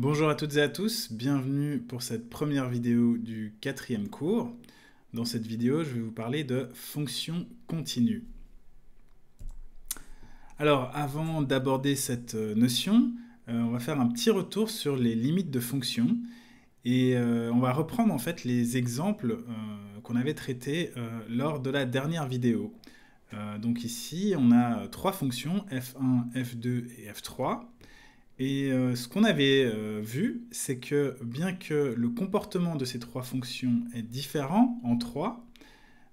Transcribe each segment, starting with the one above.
Bonjour à toutes et à tous, bienvenue pour cette première vidéo du 4e cours. Dans cette vidéo, je vais vous parler de fonctions continues. Alors, avant d'aborder cette notion, on va faire un petit retour sur les limites de fonctions et on va reprendre en fait les exemples qu'on avait traités lors de la dernière vidéo. Donc ici, on a trois fonctions, f1, f2 et f3. Et ce qu'on avait vu, c'est que bien que le comportement de ces trois fonctions est différent en 3,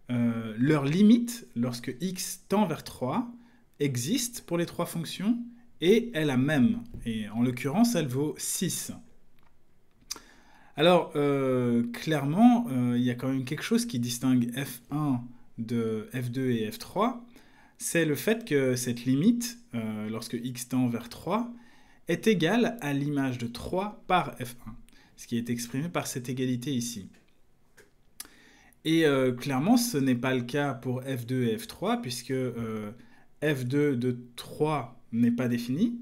leur limite, lorsque x tend vers 3, existe pour les trois fonctions et est la même. Et en l'occurrence, elle vaut 6. Alors, clairement, il y a quand même quelque chose qui distingue f1 de f2 et f3, c'est le fait que cette limite, lorsque x tend vers 3, est égale à l'image de 3 par f1, ce qui est exprimé par cette égalité ici. Et clairement, ce n'est pas le cas pour f2 et f3, puisque f2 de 3 n'est pas défini,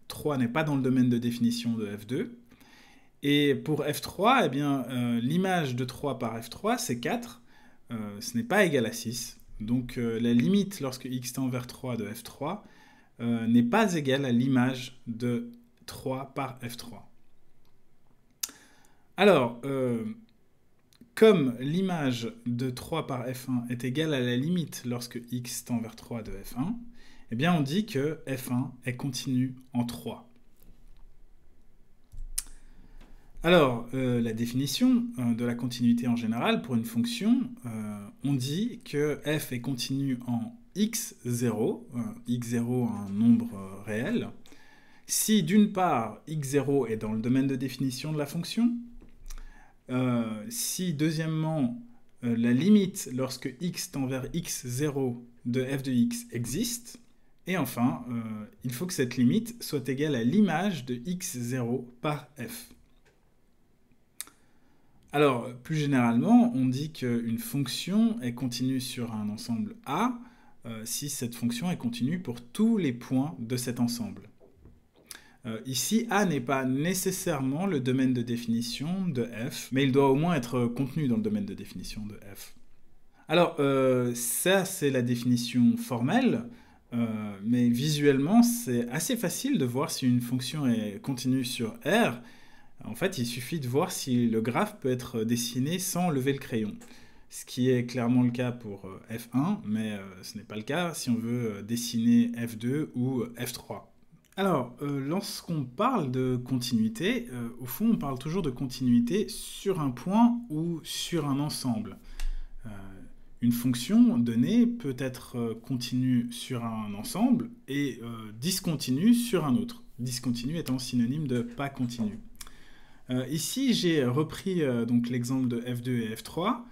3 n'est pas dans le domaine de définition de f2, et pour f3, eh bien, l'image de 3 par f3, c'est 4, ce n'est pas égal à 6, donc la limite lorsque x tend vers 3 de f3 n'est pas égale à l'image de 3 par f3. Alors, comme l'image de 3 par f1 est égale à la limite lorsque x tend vers 3 de f1, eh bien on dit que f1 est continu en 3. Alors, la définition de la continuité en général pour une fonction, on dit que f est continu en x0, x0 un nombre réel, si d'une part x0 est dans le domaine de définition de la fonction, si deuxièmement la limite lorsque x tend vers x0 de f de x existe, et enfin il faut que cette limite soit égale à l'image de x0 par f. Alors, plus généralement, on dit qu'une fonction est continue sur un ensemble A si cette fonction est continue pour tous les points de cet ensemble. Ici, A n'est pas nécessairement le domaine de définition de f, mais il doit au moins être contenu dans le domaine de définition de f. Alors, ça, c'est la définition formelle, mais visuellement, c'est assez facile de voir si une fonction est continue sur R. En fait, il suffit de voir si le graphe peut être dessiné sans lever le crayon. Ce qui est clairement le cas pour f1, mais ce n'est pas le cas si on veut dessiner f2 ou f3. Alors, lorsqu'on parle de continuité, au fond, on parle toujours de continuité sur un point ou sur un ensemble. Une fonction donnée peut être continue sur un ensemble et discontinue sur un autre. Discontinue étant synonyme de pas continue. Ici, j'ai repris donc l'exemple de f2 et f3.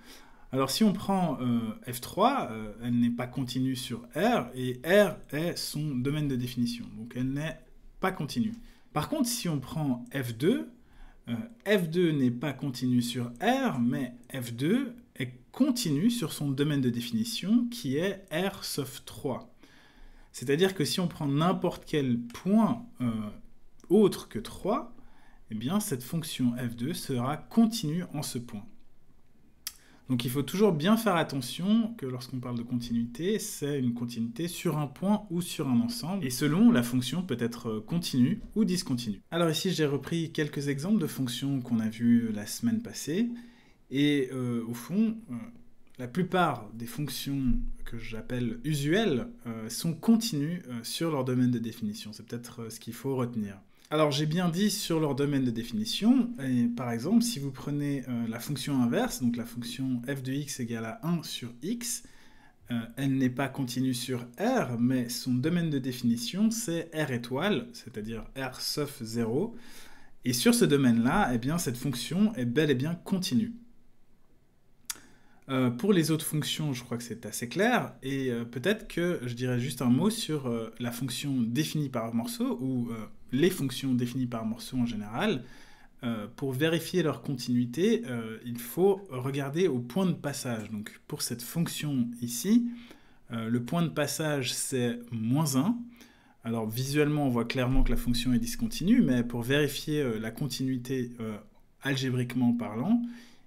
Alors, si on prend f3, elle n'est pas continue sur R, et R est son domaine de définition. Donc, elle n'est pas continue. Par contre, si on prend f2, f2 n'est pas continue sur R, mais f2 est continue sur son domaine de définition, qui est R sauf 3. C'est-à-dire que si on prend n'importe quel point autre que 3, eh bien, cette fonction f2 sera continue en ce point. Donc il faut toujours bien faire attention que lorsqu'on parle de continuité, c'est une continuité sur un point ou sur un ensemble, et selon, la fonction peut être continue ou discontinue. Alors ici, j'ai repris quelques exemples de fonctions qu'on a vues la semaine passée, et au fond, la plupart des fonctions que j'appelle usuelles sont continues sur leur domaine de définition. C'est peut-être ce qu'il faut retenir. Alors j'ai bien dit sur leur domaine de définition, et par exemple si vous prenez la fonction inverse, donc la fonction f de x égale à 1 sur x, elle n'est pas continue sur R, mais son domaine de définition c'est R étoile, c'est-à-dire R sauf 0, et sur ce domaine-là, eh bien, cette fonction est bel et bien continue. Pour les autres fonctions, je crois que c'est assez clair, et peut-être que je dirais juste un mot sur la fonction définie par morceau, ou les fonctions définies par morceau en général. Pour vérifier leur continuité, il faut regarder au point de passage. Donc pour cette fonction ici, le point de passage c'est -1, Alors visuellement, on voit clairement que la fonction est discontinue, mais pour vérifier la continuité algébriquement parlant,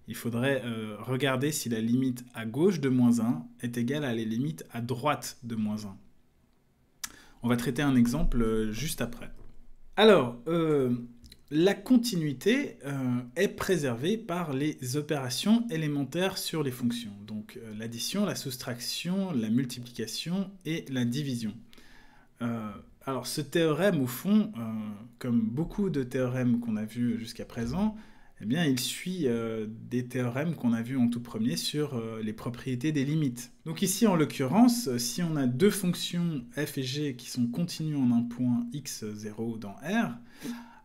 il faudrait regarder si la limite à gauche de moins 1 est égale à la limite à droite de moins 1. On va traiter un exemple juste après. Alors, la continuité est préservée par les opérations élémentaires sur les fonctions. Donc l'addition, la soustraction, la multiplication et la division. Alors ce théorème, au fond, comme beaucoup de théorèmes qu'on a vus jusqu'à présent, eh bien, il suit des théorèmes qu'on a vus en tout premier sur les propriétés des limites. Donc ici, en l'occurrence, si on a deux fonctions f et g qui sont continues en un point x0 dans R,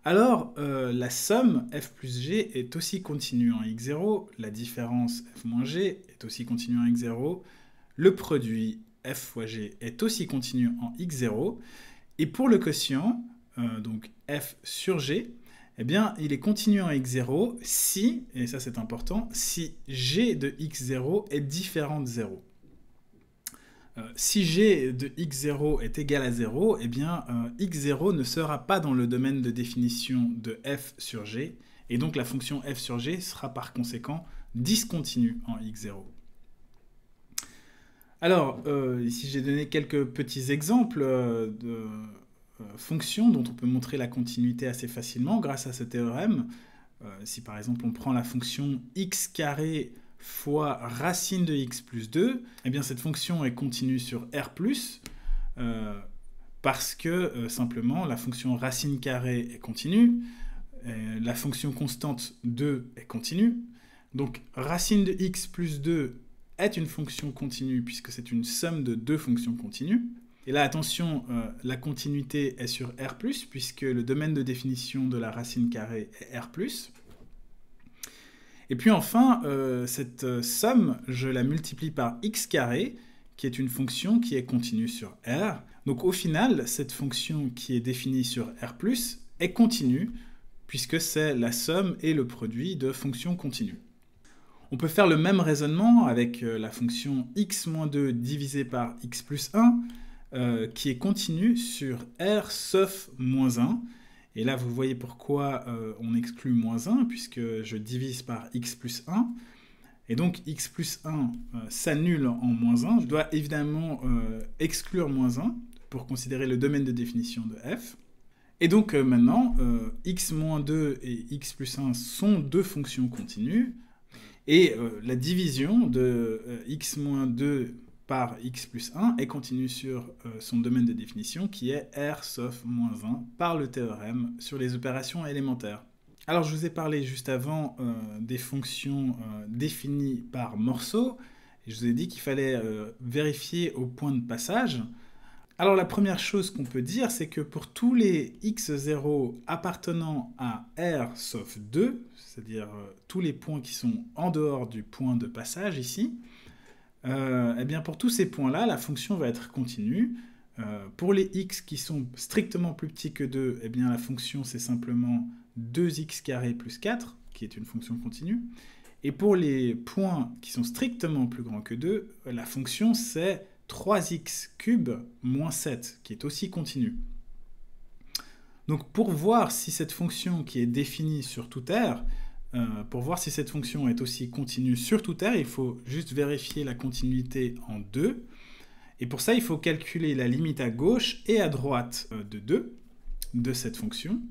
alors la somme f plus g est aussi continue en x0, la différence f moins g est aussi continue en x0, le produit f fois g est aussi continu en x0, et pour le quotient, donc f sur g, eh bien, il est continu en x0 si, et ça c'est important, si g de x0 est différent de 0. Si g de x0 est égal à 0, eh bien, x0 ne sera pas dans le domaine de définition de f sur g, et donc la fonction f sur g sera par conséquent discontinue en x0. Alors, ici j'ai donné quelques petits exemples de fonctions dont on peut montrer la continuité assez facilement grâce à ce théorème. Si par exemple on prend la fonction x carré fois racine de x plus 2, eh bien cette fonction est continue sur R+, parce que simplement la fonction racine carrée est continue, la fonction constante 2 est continue, donc racine de x plus 2 est une fonction continue puisque c'est une somme de deux fonctions continues. Et là, attention, la continuité est sur R+, puisque le domaine de définition de la racine carrée est R+. Et puis enfin, cette somme, je la multiplie par x carré, qui est une fonction qui est continue sur R. Donc au final, cette fonction qui est définie sur R+, est continue, puisque c'est la somme et le produit de fonctions continues. On peut faire le même raisonnement avec la fonction x-2 divisée par x plus 1, qui est continue sur R sauf moins 1. Et là, vous voyez pourquoi on exclut moins 1, puisque je divise par x plus 1. Et donc, x plus 1 s'annule en moins 1. Je dois évidemment exclure moins 1 pour considérer le domaine de définition de f. Et donc maintenant, x-2 et x plus 1 sont deux fonctions continues. Et la division de x-2 par x plus 1 est continue sur son domaine de définition qui est R sauf moins 1 par le théorème sur les opérations élémentaires. Alors je vous ai parlé juste avant des fonctions définies par morceaux et je vous ai dit qu'il fallait vérifier au point de passage. Alors la première chose qu'on peut dire, c'est que pour tous les x0 appartenant à R sauf 2, c'est-à-dire tous les points qui sont en dehors du point de passage ici, eh bien pour tous ces points-là, la fonction va être continue. Pour les x qui sont strictement plus petits que 2, eh bien la fonction c'est simplement 2x carré plus 4, qui est une fonction continue. Et pour les points qui sont strictement plus grands que 2, la fonction c'est 3x cube moins 7, qui est aussi continue. Donc pour voir si cette fonction qui est définie sur tout R, pour voir si cette fonction est aussi continue sur tout R, il faut juste vérifier la continuité en 2. Et pour ça, il faut calculer la limite à gauche et à droite de 2 de cette fonction.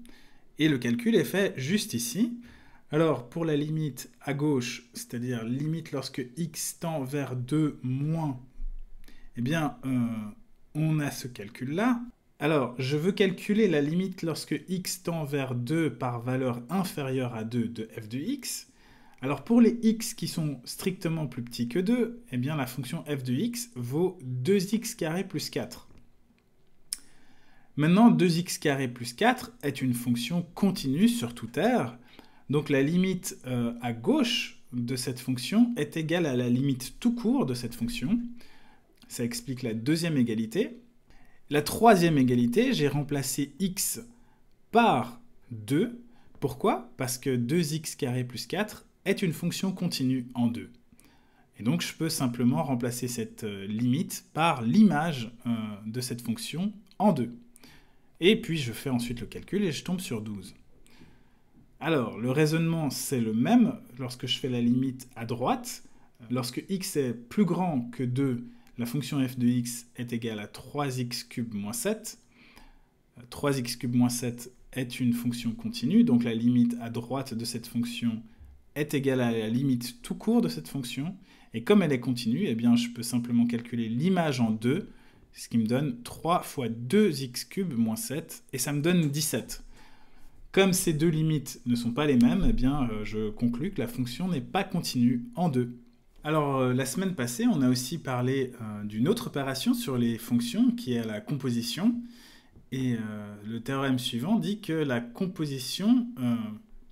Et le calcul est fait juste ici. Alors pour la limite à gauche, c'est-à-dire limite lorsque x tend vers 2 moins, eh bien, on a ce calcul-là. Alors, je veux calculer la limite lorsque x tend vers 2 par valeur inférieure à 2 de f de x. Alors, pour les x qui sont strictement plus petits que 2, eh bien, la fonction f de x vaut 2x carré plus 4. Maintenant, 2x carré plus 4 est une fonction continue sur tout R. Donc, la limite à gauche de cette fonction est égale à la limite tout court de cette fonction. Ça explique la deuxième égalité. La troisième égalité, j'ai remplacé x par 2. Pourquoi? Parce que 2x carré plus 4 est une fonction continue en 2. Et donc je peux simplement remplacer cette limite par l'image de cette fonction en 2. Et puis je fais ensuite le calcul et je tombe sur 12. Alors, le raisonnement, c'est le même lorsque je fais la limite à droite. Lorsque x est plus grand que 2, la fonction f de x est égale à 3x³ moins 7. 3x³ moins 7 est une fonction continue, donc la limite à droite de cette fonction est égale à la limite tout court de cette fonction. Et comme elle est continue, eh bien, je peux simplement calculer l'image en 2, ce qui me donne 3 fois 2x³ moins 7, et ça me donne 17. Comme ces deux limites ne sont pas les mêmes, eh bien, je conclus que la fonction n'est pas continue en 2. Alors, la semaine passée, on a aussi parlé d'une autre opération sur les fonctions, qui est la composition. Et le théorème suivant dit que la composition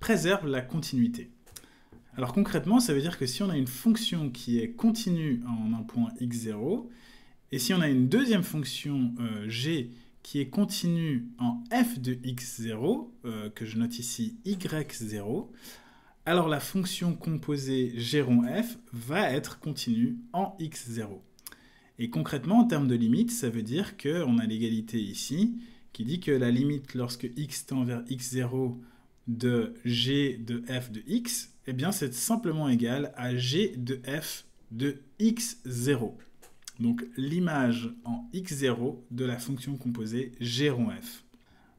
préserve la continuité. Alors concrètement, ça veut dire que si on a une fonction qui est continue en un point x0, et si on a une deuxième fonction g qui est continue en f de x0, que je note ici y0, alors la fonction composée g rond f va être continue en x0. Et concrètement, en termes de limite, ça veut dire qu'on a l'égalité ici, qui dit que la limite lorsque x tend vers x0 de g de f de x, eh bien c'est simplement égal à g de f de x0. Donc l'image en x0 de la fonction composée g rond f.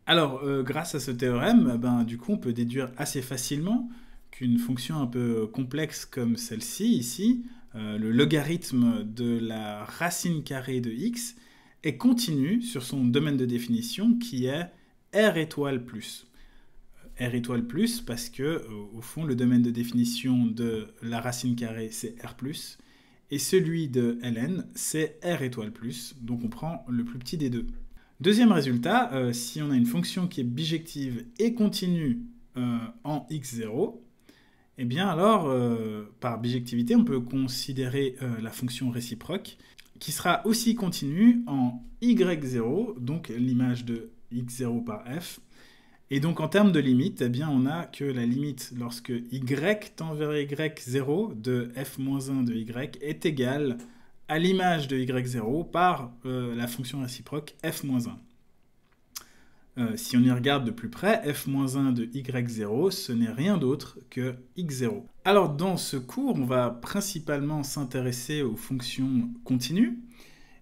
Alors, grâce à ce théorème, du coup, on peut déduire assez facilement qu'une fonction un peu complexe comme celle-ci, ici, le logarithme de la racine carrée de x, est continue sur son domaine de définition qui est R étoile plus. R étoile plus parce que, au fond, le domaine de définition de la racine carrée, c'est R plus, et celui de Ln, c'est R étoile plus, donc on prend le plus petit des deux. Deuxième résultat, si on a une fonction qui est bijective et continue en x0, eh bien alors, par bijectivité, on peut considérer la fonction réciproque, qui sera aussi continue en y0, donc l'image de x0 par f. Et donc en termes de limite, eh bien, on a que la limite lorsque y tend vers y0 de f-1 de y est égale à l'image de y0 par la fonction réciproque f-1. Si on y regarde de plus près, f-1 de y0, ce n'est rien d'autre que x0. Alors dans ce cours, on va principalement s'intéresser aux fonctions continues.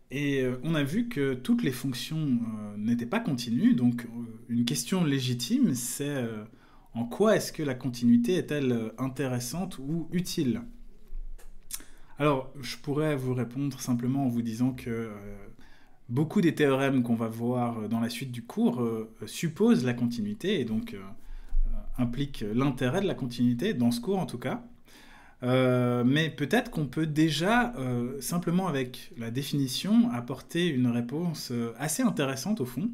Et on a vu que toutes les fonctions n'étaient pas continues, donc une question légitime, c'est en quoi est-ce que la continuité est-elle intéressante ou utile? Alors, je pourrais vous répondre simplement en vous disant que beaucoup des théorèmes qu'on va voir dans la suite du cours supposent la continuité, et donc impliquent l'intérêt de la continuité, dans ce cours en tout cas. Mais peut-être qu'on peut déjà, simplement avec la définition, apporter une réponse assez intéressante au fond,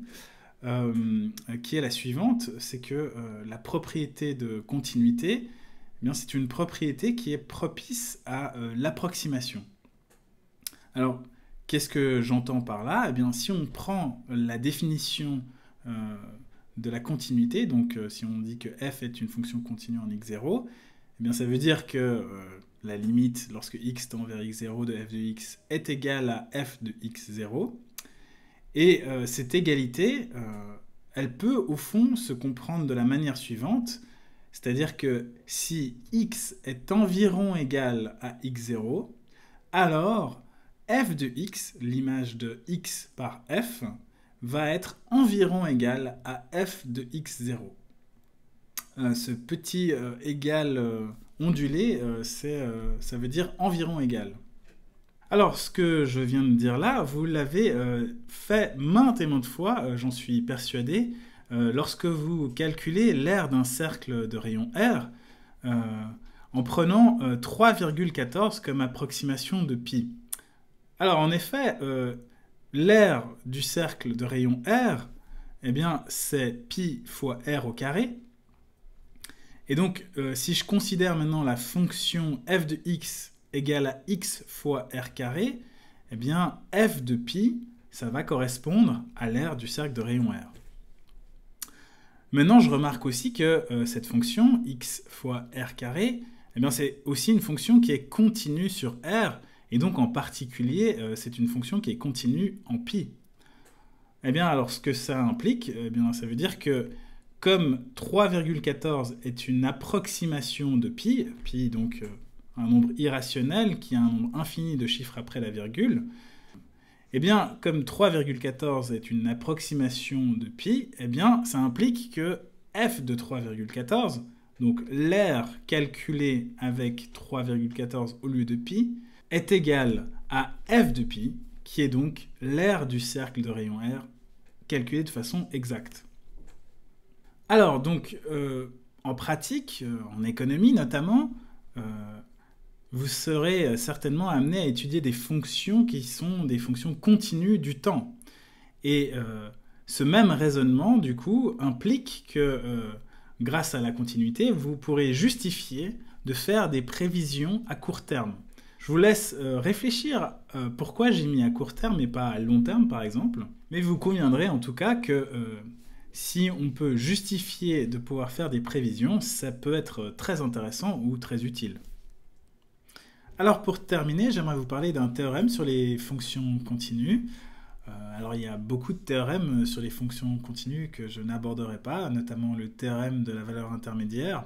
qui est la suivante, c'est que la propriété de continuité, eh bien, c'est une propriété qui est propice à l'approximation. Alors, qu'est-ce que j'entends par là? Eh bien, si on prend la définition de la continuité, donc si on dit que f est une fonction continue en x0, eh bien, ça veut dire que la limite, lorsque x tend vers x0 de f de x, est égale à f de x0. Et cette égalité, elle peut, au fond, se comprendre de la manière suivante, c'est-à-dire que si x est environ égal à x0, alors f de x, l'image de x par f, va être environ égal à f de x0. Ce petit égal ondulé, ça veut dire environ égal. Alors, ce que je viens de dire là, vous l'avez fait maintes et maintes fois, j'en suis persuadé, lorsque vous calculez l'aire d'un cercle de rayon R, en prenant 3,14 comme approximation de pi. Alors, en effet, l'aire du cercle de rayon R, eh bien, c'est pi fois R au carré. Et donc, si je considère maintenant la fonction f de x égale à x fois r carré, eh bien, f de pi, ça va correspondre à l'aire du cercle de rayon R. Maintenant, je remarque aussi que cette fonction, x fois r carré, eh bien, c'est aussi une fonction qui est continue sur R, et donc en particulier, c'est une fonction qui est continue en pi. Eh bien, alors ce que ça implique, eh bien, ça veut dire que comme 3,14 est une approximation de pi, pi donc un nombre irrationnel qui a un nombre infini de chiffres après la virgule, eh bien, comme 3,14 est une approximation de pi, eh bien, ça implique que f de 3,14, donc l'aire calculée avec 3,14 au lieu de pi, est égal à f de pi, qui est donc l'aire du cercle de rayon R, calculé de façon exacte. Alors, donc, en pratique, en économie notamment, vous serez certainement amené à étudier des fonctions qui sont des fonctions continues du temps. Et ce même raisonnement, du coup, implique que, grâce à la continuité, vous pourrez justifier de faire des prévisions à court terme. Je vous laisse réfléchir pourquoi j'ai mis à court terme et pas à long terme, par exemple. Mais vous conviendrez en tout cas que si on peut justifier de pouvoir faire des prévisions, ça peut être très intéressant ou très utile. Alors pour terminer, j'aimerais vous parler d'un théorème sur les fonctions continues. Alors il y a beaucoup de théorèmes sur les fonctions continues que je n'aborderai pas, notamment le théorème de la valeur intermédiaire.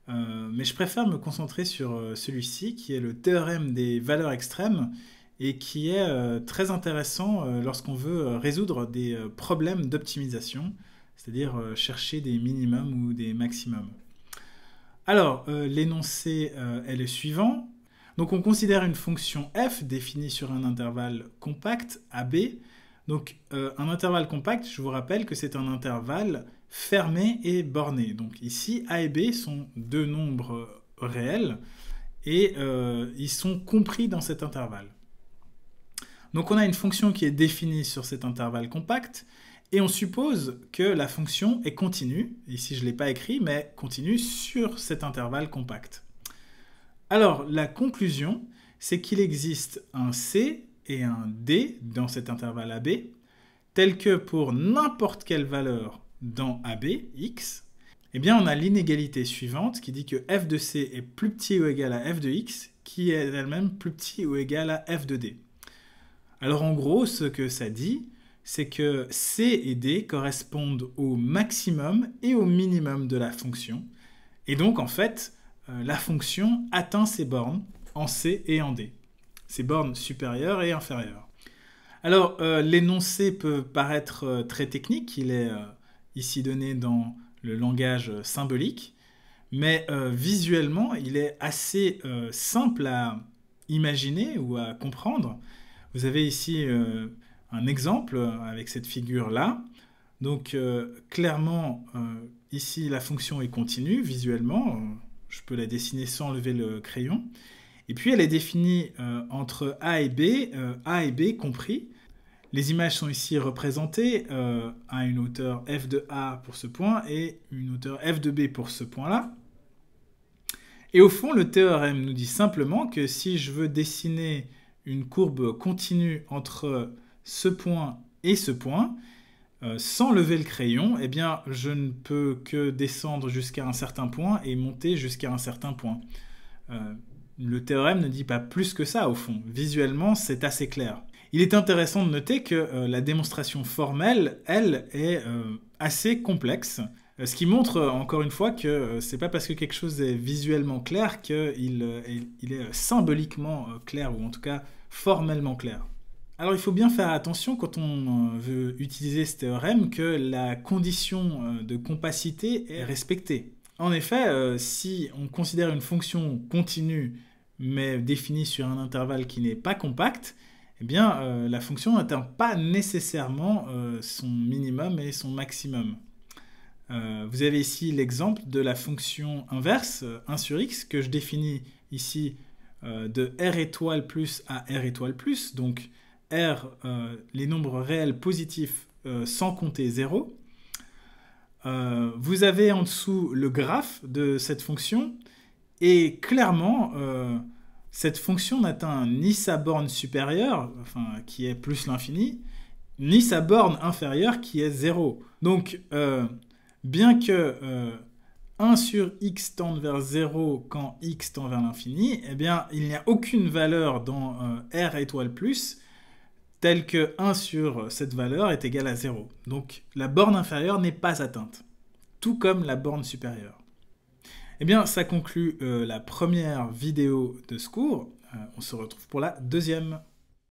Mais je préfère me concentrer sur celui-ci, qui est le théorème des valeurs extrêmes, et qui est très intéressant lorsqu'on veut résoudre des problèmes d'optimisation, c'est-à-dire chercher des minimums ou des maximums. Alors, l'énoncé est le suivant. Donc on considère une fonction f définie sur un intervalle compact AB. Donc un intervalle compact, je vous rappelle que c'est un intervalle fermé et borné. Donc ici, A et B sont deux nombres réels et ils sont compris dans cet intervalle. Donc on a une fonction qui est définie sur cet intervalle compact et on suppose que la fonction est continue. Ici je ne l'ai pas écrit, mais continue sur cet intervalle compact. Alors, la conclusion, c'est qu'il existe un C et un D dans cet intervalle AB, tel que pour n'importe quelle valeur dans AB, x, eh bien on a l'inégalité suivante qui dit que f de C est plus petit ou égal à f de x, qui est elle-même plus petit ou égal à f de D. Alors en gros, ce que ça dit, c'est que C et D correspondent au maximum et au minimum de la fonction, et donc en fait, la fonction atteint ses bornes en C et en D, ses bornes supérieures et inférieures. Alors, l'énoncé peut paraître très technique, il est ici donné dans le langage symbolique, mais visuellement, il est assez simple à imaginer ou à comprendre. Vous avez ici un exemple avec cette figure-là. Donc, clairement, ici, la fonction est continue visuellement. Je peux la dessiner sans lever le crayon. Et puis elle est définie entre A et B compris. Les images sont ici représentées à une hauteur f de A pour ce point et une hauteur f de B pour ce point-là. Et au fond, le théorème nous dit simplement que si je veux dessiner une courbe continue entre ce point et ce point, sans lever le crayon, eh bien, je ne peux que descendre jusqu'à un certain point et monter jusqu'à un certain point. Le théorème ne dit pas plus que ça, au fond. Visuellement, c'est assez clair. Il est intéressant de noter que la démonstration formelle, elle, est assez complexe, ce qui montre, encore une fois, que c'est pas parce que quelque chose est visuellement clair qu'il est symboliquement clair, ou en tout cas formellement clair. Alors il faut bien faire attention quand on veut utiliser ce théorème que la condition de compacité est respectée. En effet, si on considère une fonction continue mais définie sur un intervalle qui n'est pas compact, eh bien la fonction n'atteint pas nécessairement son minimum et son maximum. Vous avez ici l'exemple de la fonction inverse, 1 sur x, que je définis ici de r étoile plus à r étoile plus, donc R, les nombres réels positifs sans compter 0. Vous avez en dessous le graphe de cette fonction et clairement, cette fonction n'atteint ni sa borne supérieure, enfin, qui est plus l'infini, ni sa borne inférieure qui est 0. Donc, bien que 1 sur x tende vers 0 quand x tend vers l'infini, eh bien, il n'y a aucune valeur dans R étoile plus tel que 1 sur cette valeur est égal à 0. Donc la borne inférieure n'est pas atteinte, tout comme la borne supérieure. Eh bien, ça conclut la première vidéo de ce cours. On se retrouve pour la deuxième.